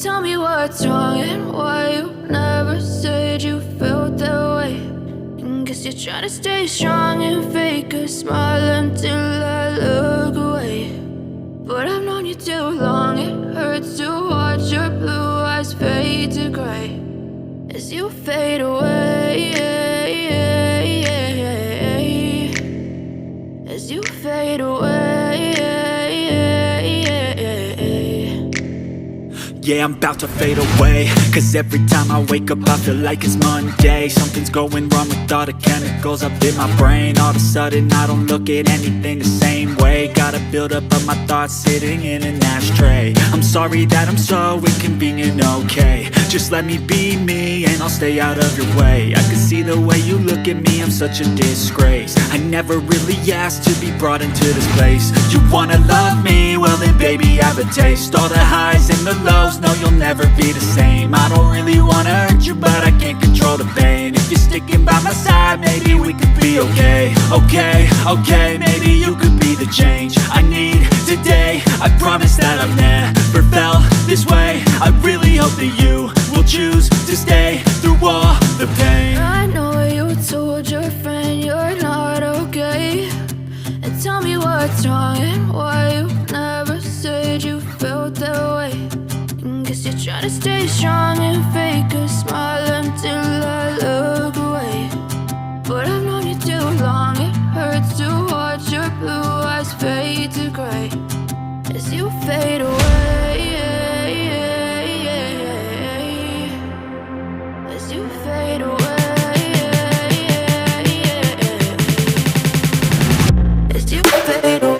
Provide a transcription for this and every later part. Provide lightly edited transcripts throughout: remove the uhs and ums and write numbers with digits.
tell me what's wrong and why you never said you felt that way. And guess you're trying to stay strong and fake a smile until I look away. But I've known you too long, it hurts to watch your blue eyes fade to gray as you fade away, as you fade away. Yeah, I'm about to fade away, cause every time I wake up I feel like it's Monday. Something's going wrong with all the chemicals up in my brain. All of a sudden I don't look at anything the same way. Got a buildup of my thoughts sitting in an ashtray. I'm sorry that I'm so inconvenient, okay. Just let me be me and I'll stay out of your way. I can see the way you look at me, I'm such a disgrace. I never really asked to be brought into this place. You wanna love me? Well then baby have a taste. All the highs and the lows, no, you'll never be the same. I don't really wanna hurt you, but I can't control the pain. If you're sticking by my side, maybe we could be okay. Okay, maybe you could be the change I need today. I promise that I've never felt this way. I really hope that you will choose to stay through all the pain. I know you told your friend you're not okay, and tell me what's wrong and why you never said you felt that way. Guess you're trying to stay strong and fake a smile until I look away. But I've known you too long, it hurts to watch your blue eyes fade to gray as you fade away, as you fade away, as you fade away.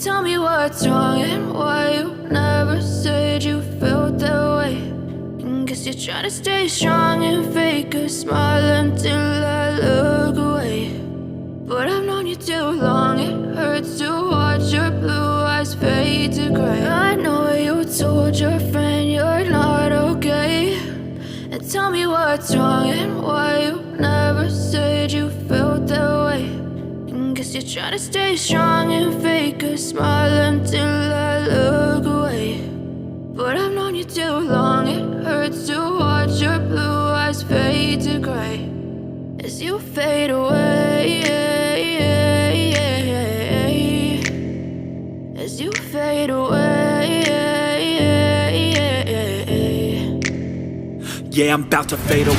Tell me what's wrong and why you never said you felt that way. And guess you're trying to stay strong and fake a smile until I look away. But I've known you too long, it hurts to watch your blue eyes fade to gray. I know you told your friend you're not okay, and tell me what's wrong and why you never said you felt that way. Guess you're trying to stay strong and fake a smile until I look away. But I've known you too long, it hurts to watch your blue eyes fade to gray as you fade away, as you fade away. Yeah, I'm about to fade away.